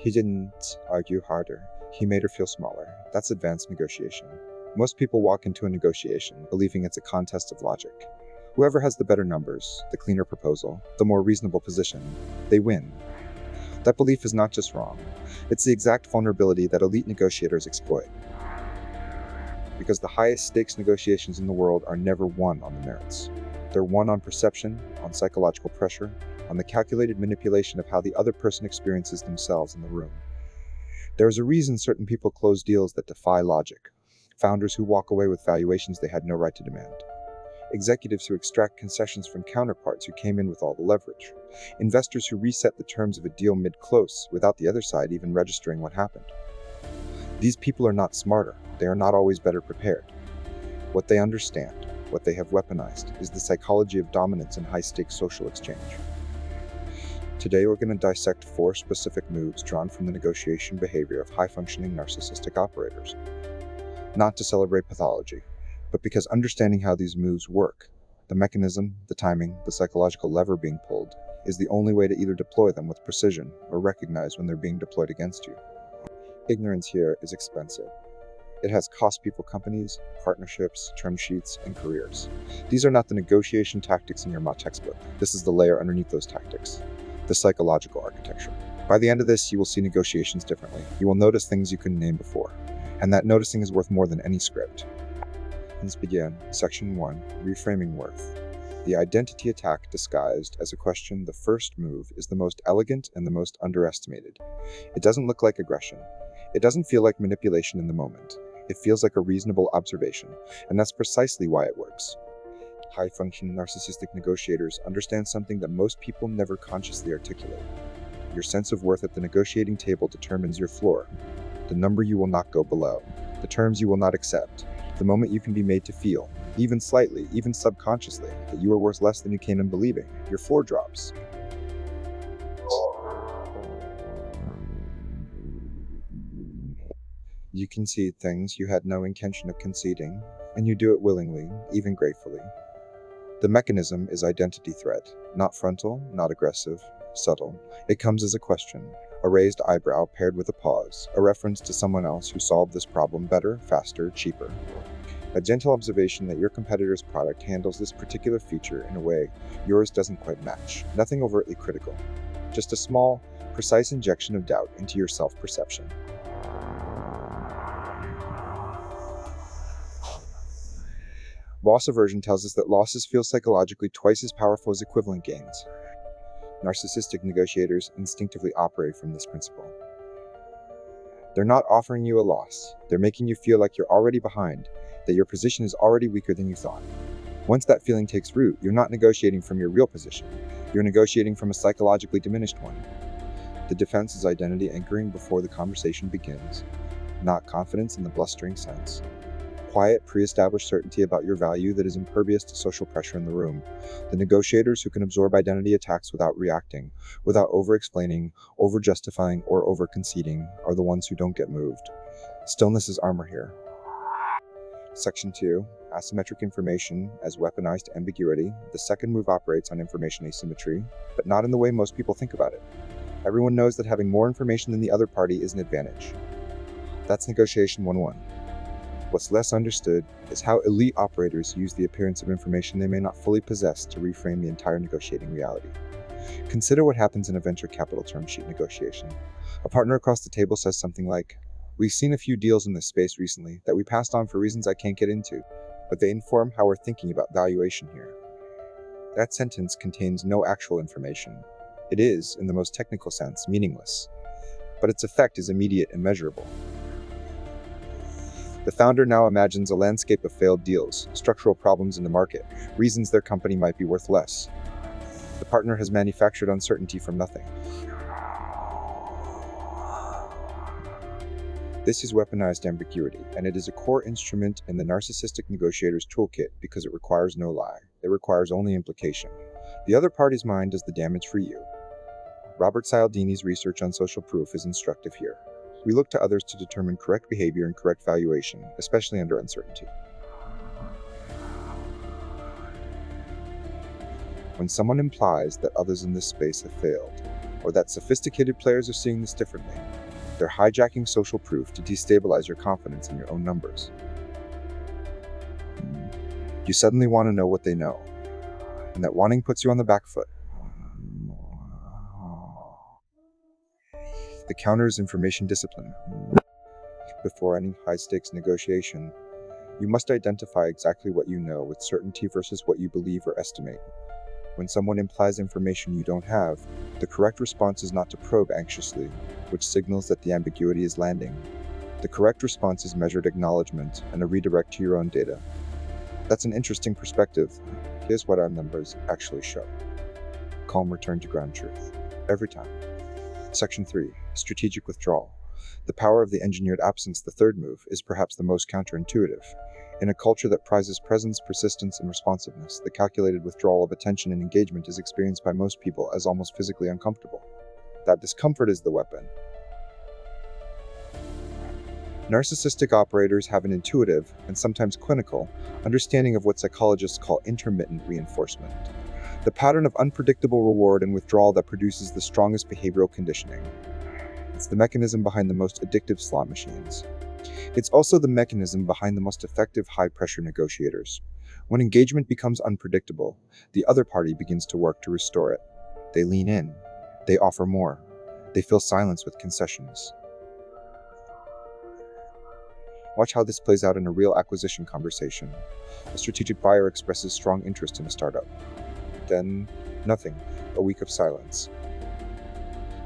He didn't argue harder. He made her feel smaller. That's advanced negotiation. Most people walk into a negotiation believing it's a contest of logic. Whoever has the better numbers, the cleaner proposal, the more reasonable position, they win. That belief is not just wrong. It's the exact vulnerability that elite negotiators exploit. Because the highest stakes negotiations in the world are never won on the merits. They're won on perception, on psychological pressure, on the calculated manipulation of how the other person experiences themselves in the room. There is a reason certain people close deals that defy logic. Founders who walk away with valuations they had no right to demand. Executives who extract concessions from counterparts who came in with all the leverage. Investors who reset the terms of a deal mid-close without the other side even registering what happened. These people are not smarter. They are not always better prepared. What they understand, what they have weaponized, is the psychology of dominance in high-stakes social exchange. Today we're going to dissect 4 specific moves drawn from the negotiation behavior of high-functioning narcissistic operators. Not to celebrate pathology, but because understanding how these moves work, the mechanism, the timing, the psychological lever being pulled, is the only way to either deploy them with precision or recognize when they're being deployed against you. Ignorance here is expensive. It has cost people companies, partnerships, term sheets, and careers. These are not the negotiation tactics in your textbook. This is the layer underneath those tactics, the psychological architecture. By the end of this, you will see negotiations differently. You will notice things you couldn't name before, and that noticing is worth more than any script. Let's begin. Section 1, Reframing Worth. The identity attack disguised as a question, the first move, is the most elegant and the most underestimated. It doesn't look like aggression. It doesn't feel like manipulation in the moment. It feels like a reasonable observation, and that's precisely why it works. High-functioning narcissistic negotiators understand something that most people never consciously articulate. Your sense of worth at the negotiating table determines your floor, the number you will not go below, the terms you will not accept, the moment you can be made to feel, even slightly, even subconsciously, that you are worth less than you came in believing. Your floor drops. You concede things you had no intention of conceding, and you do it willingly, even gratefully. The mechanism is identity threat, not frontal, not aggressive, subtle. It comes as a question, a raised eyebrow paired with a pause, a reference to someone else who solved this problem better, faster, cheaper. A gentle observation that your competitor's product handles this particular feature in a way yours doesn't quite match. Nothing overtly critical. Just a small, precise injection of doubt into your self-perception. Loss aversion tells us that losses feel psychologically twice as powerful as equivalent gains. Narcissistic negotiators instinctively operate from this principle. They're not offering you a loss. They're making you feel like you're already behind, that your position is already weaker than you thought. Once that feeling takes root, you're not negotiating from your real position. You're negotiating from a psychologically diminished one. The defense is identity anchoring before the conversation begins, not confidence in the blustering sense. Quiet, pre-established certainty about your value that is impervious to social pressure in the room. The negotiators who can absorb identity attacks without reacting, without over-explaining, over-justifying, or over-conceding, are the ones who don't get moved. Stillness is armor here. Section 2, Asymmetric Information as Weaponized Ambiguity. The second move operates on information asymmetry, but not in the way most people think about it. Everyone knows that having more information than the other party is an advantage. That's negotiation 101. What's less understood is how elite operators use the appearance of information they may not fully possess to reframe the entire negotiating reality. Consider what happens in a venture capital term sheet negotiation. A partner across the table says something like, "We've seen a few deals in this space recently that we passed on for reasons I can't get into, but they inform how we're thinking about valuation here." That sentence contains no actual information. It is, in the most technical sense, meaningless, but its effect is immediate and measurable. The founder now imagines a landscape of failed deals, structural problems in the market, reasons their company might be worth less. The partner has manufactured uncertainty from nothing. This is weaponized ambiguity, and it is a core instrument in the narcissistic negotiator's toolkit because it requires no lie. It requires only implication. The other party's mind does the damage for you. Robert Cialdini's research on social proof is instructive here. We look to others to determine correct behavior and correct valuation, especially under uncertainty. When someone implies that others in this space have failed, or that sophisticated players are seeing this differently. They're hijacking social proof to destabilize your confidence in your own numbers. You suddenly want to know what they know, and that wanting puts you on the back foot. The counter is information discipline. Before any high-stakes negotiation, you must identify exactly what you know with certainty versus what you believe or estimate. When someone implies information you don't have, the correct response is not to probe anxiously, which signals that the ambiguity is landing. The correct response is measured acknowledgement and a redirect to your own data. That's an interesting perspective. Here's what our numbers actually show. Calm return to ground truth. Every time. Section 3. Strategic withdrawal. The power of the engineered absence, the third move, is perhaps the most counterintuitive. In a culture that prizes presence, persistence, and responsiveness, the calculated withdrawal of attention and engagement is experienced by most people as almost physically uncomfortable. That discomfort is the weapon. Narcissistic operators have an intuitive, and sometimes clinical, understanding of what psychologists call intermittent reinforcement. The pattern of unpredictable reward and withdrawal that produces the strongest behavioral conditioning. It's the mechanism behind the most addictive slot machines. It's also the mechanism behind the most effective high-pressure negotiators. When engagement becomes unpredictable, the other party begins to work to restore it. They lean in. They offer more. They fill silence with concessions. Watch how this plays out in a real acquisition conversation. A strategic buyer expresses strong interest in a startup. Then, nothing. A week of silence.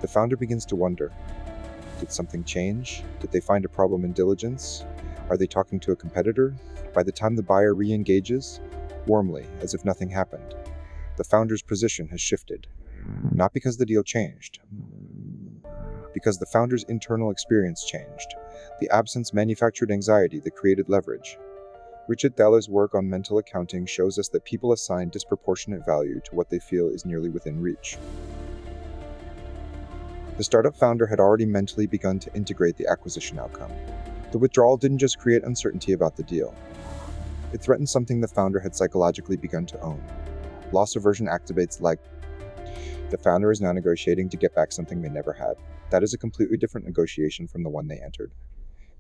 The founder begins to wonder. Did something change? Did they find a problem in diligence? Are they talking to a competitor? By the time the buyer re-engages, warmly, as if nothing happened, the founder's position has shifted. Not because the deal changed, because the founder's internal experience changed. The absence manufactured anxiety that created leverage. Richard Thaler's work on mental accounting shows us that people assign disproportionate value to what they feel is nearly within reach. The startup founder had already mentally begun to integrate the acquisition outcome. The withdrawal didn't just create uncertainty about the deal. It threatened something the founder had psychologically begun to own. Loss aversion activates like the founder is now negotiating to get back something they never had. That is a completely different negotiation from the one they entered.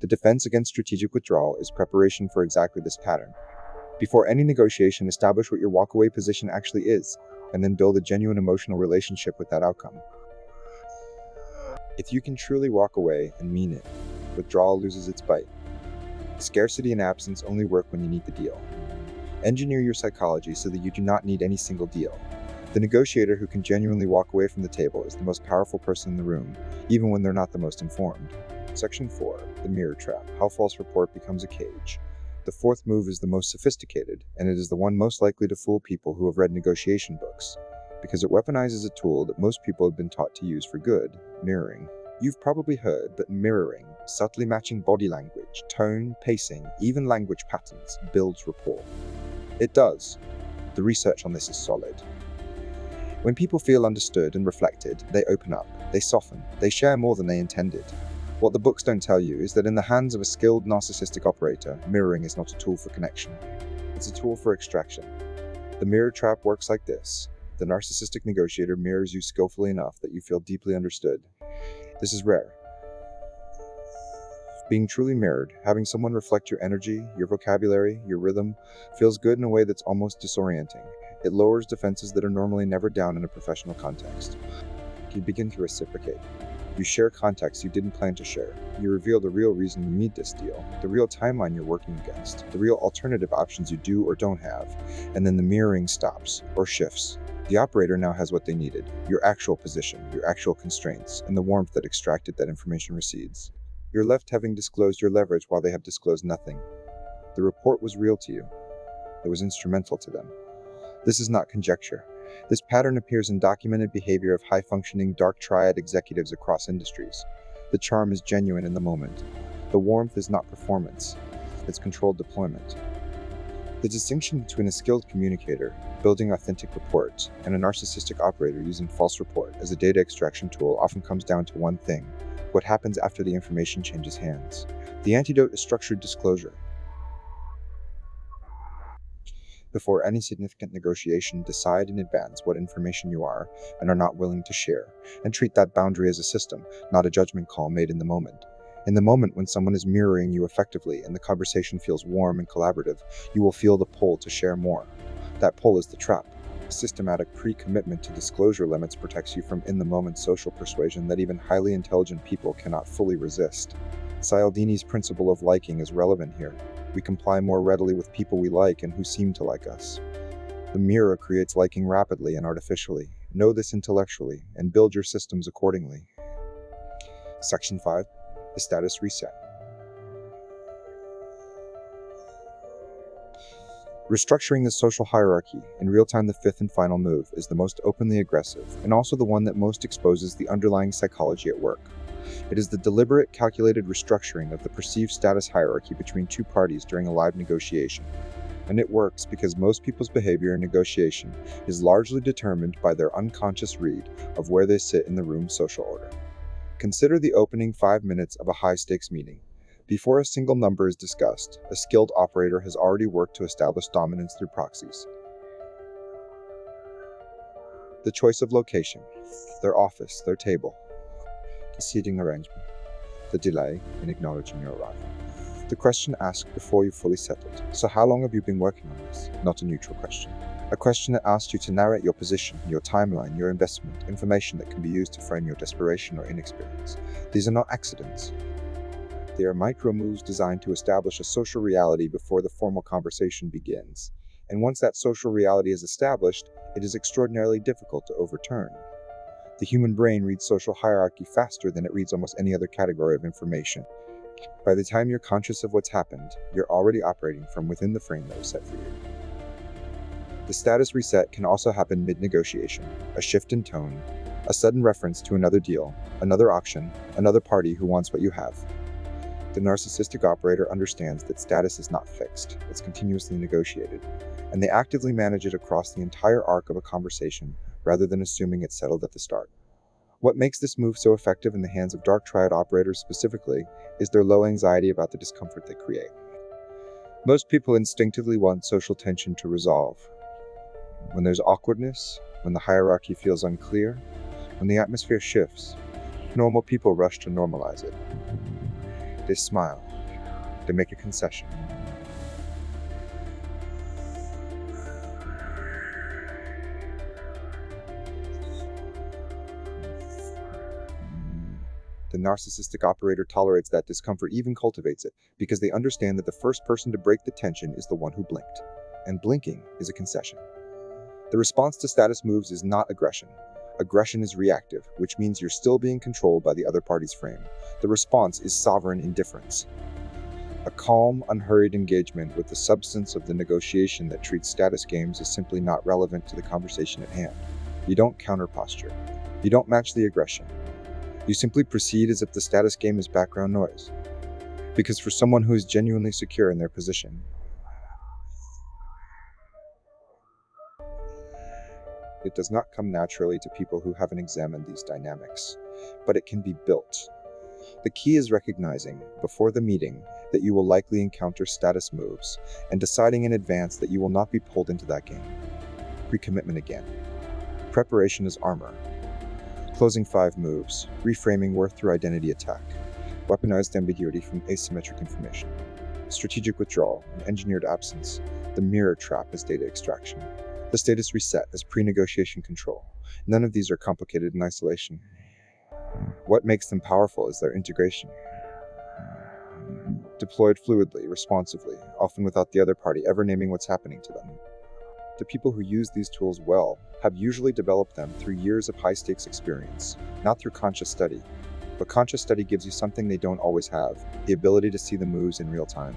The defense against strategic withdrawal is preparation for exactly this pattern. Before any negotiation, establish what your walkaway position actually is, and then build a genuine emotional relationship with that outcome. If you can truly walk away and mean it, withdrawal loses its bite. Scarcity and absence only work when you need the deal. Engineer your psychology so that you do not need any single deal. The negotiator who can genuinely walk away from the table is the most powerful person in the room, even when they're not the most informed. Section 4. The mirror trap. How false report becomes a cage. The fourth move is the most sophisticated, and it is the one most likely to fool people who have read negotiation books, because it weaponizes a tool that most people have been taught to use for good, mirroring. You've probably heard that mirroring, subtly matching body language, tone, pacing, even language patterns, builds rapport. It does. The research on this is solid. When people feel understood and reflected, they open up, they soften, they share more than they intended. What the books don't tell you is that in the hands of a skilled narcissistic operator, mirroring is not a tool for connection. It's a tool for extraction. The mirror trap works like this. The narcissistic negotiator mirrors you skillfully enough that you feel deeply understood. This is rare. Being truly mirrored, having someone reflect your energy, your vocabulary, your rhythm, feels good in a way that's almost disorienting. It lowers defenses that are normally never down in a professional context. You begin to reciprocate. You share context you didn't plan to share. You reveal the real reason you need this deal, the real timeline you're working against, the real alternative options you do or don't have, and then the mirroring stops or shifts. The operator now has what they needed, your actual position, your actual constraints, and the warmth that extracted that information recedes. You're left having disclosed your leverage while they have disclosed nothing. The report was real to you. It was instrumental to them. This is not conjecture. This pattern appears in documented behavior of high-functioning dark triad executives across industries. The charm is genuine in the moment. The warmth is not performance. It's controlled deployment. The distinction between a skilled communicator, building authentic reports, and a narcissistic operator using false report as a data extraction tool often comes down to one thing: what happens after the information changes hands. The antidote is structured disclosure. Before any significant negotiation, decide in advance what information you are and are not willing to share, and treat that boundary as a system, not a judgment call made in the moment. In the moment when someone is mirroring you effectively and the conversation feels warm and collaborative, you will feel the pull to share more. That pull is the trap. A systematic pre-commitment to disclosure limits protects you from in-the-moment social persuasion that even highly intelligent people cannot fully resist. Cialdini's principle of liking is relevant here. We comply more readily with people we like and who seem to like us. The mirror creates liking rapidly and artificially. Know this intellectually, and build your systems accordingly. Section 5. The status reset. Restructuring the social hierarchy. In real time, the fifth and final move is the most openly aggressive, and also the one that most exposes the underlying psychology at work. It is the deliberate, calculated restructuring of the perceived status hierarchy between two parties during a live negotiation. And it works because most people's behavior in negotiation is largely determined by their unconscious read of where they sit in the room's social order. Consider the opening 5 minutes of a high-stakes meeting. Before a single number is discussed, a skilled operator has already worked to establish dominance through proxies. The choice of location, their office, their table, the seating arrangement, the delay in acknowledging your arrival. The question asked before you fully settled. So how long have you been working on this? Not a neutral question. A question that asks you to narrate your position, your timeline, your investment, information that can be used to frame your desperation or inexperience. These are not accidents. They are micro moves designed to establish a social reality before the formal conversation begins. And once that social reality is established, it is extraordinarily difficult to overturn. The human brain reads social hierarchy faster than it reads almost any other category of information. By the time you're conscious of what's happened, you're already operating from within the frame that was set for you. The status reset can also happen mid-negotiation, a shift in tone, a sudden reference to another deal, another auction, another party who wants what you have. The narcissistic operator understands that status is not fixed, it's continuously negotiated, and they actively manage it across the entire arc of a conversation rather than assuming it's settled at the start. What makes this move so effective in the hands of dark triad operators specifically is their low anxiety about the discomfort they create. Most people instinctively want social tension to resolve. When there's awkwardness, when the hierarchy feels unclear, when the atmosphere shifts, normal people rush to normalize it. They smile. They make a concession. The narcissistic operator tolerates that discomfort, even cultivates it, because they understand that the first person to break the tension is the one who blinked. And blinking is a concession. The response to status moves is not aggression. Aggression is reactive, which means you're still being controlled by the other party's frame. The response is sovereign indifference. A calm, unhurried engagement with the substance of the negotiation that treats status games as simply not relevant to the conversation at hand. You don't counter-posture. You don't match the aggression. You simply proceed as if the status game is background noise. Because for someone who is genuinely secure in their position, it does not come naturally to people who haven't examined these dynamics, but it can be built. The key is recognizing, before the meeting, that you will likely encounter status moves, and deciding in advance that you will not be pulled into that game. Pre-commitment again. Preparation is armor. Closing 5 moves, reframing worth through identity attack, weaponized ambiguity from asymmetric information, strategic withdrawal and engineered absence, the mirror trap as data extraction, the status reset as pre-negotiation control. None of these are complicated in isolation. What makes them powerful is their integration. Deployed fluidly, responsively, often without the other party ever naming what's happening to them. The people who use these tools well have usually developed them through years of high-stakes experience, not through conscious study. But conscious study gives you something they don't always have, the ability to see the moves in real time.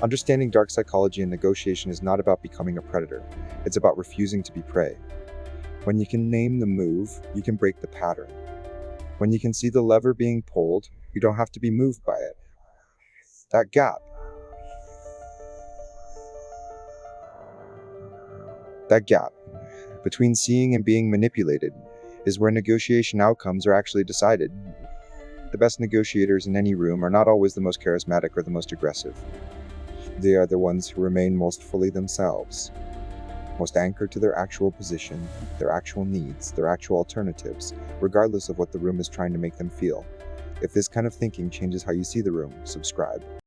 Understanding dark psychology and negotiation is not about becoming a predator, it's about refusing to be prey. When you can name the move, you can break the pattern. When you can see the lever being pulled, you don't have to be moved by it. That gap between seeing and being manipulated is where negotiation outcomes are actually decided. The best negotiators in any room are not always the most charismatic or the most aggressive. They are the ones who remain most fully themselves, most anchored to their actual position, their actual needs, their actual alternatives, regardless of what the room is trying to make them feel. If this kind of thinking changes how you see the room, subscribe.